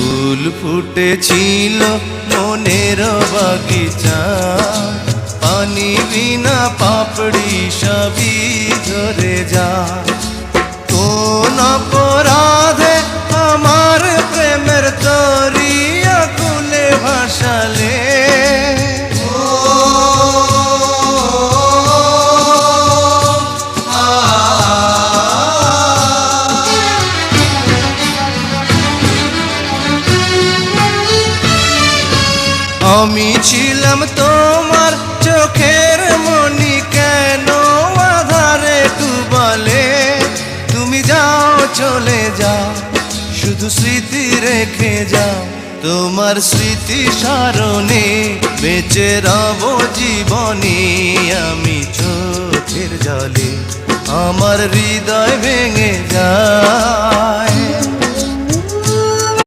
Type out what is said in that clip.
ফুল ফুটেছিল মনের বাগিচা, পানি বিনা পাপড়ি সবই ঝরে যা। কোন অপরাধে আমার প্রেমের দরিয়া কুলে ভাসালে, আমি ছিলাম তোমার চোখের মনি, কেন আধারে ডুবালে? তুমি যাও চলে যাও, শুধু স্মৃতি রেখে যাও। তোমার স্মৃতি স্মরণে বেঁচে রব জীবনে আমি চোখের জলে, আমার হৃদয় ভেঙে যায়।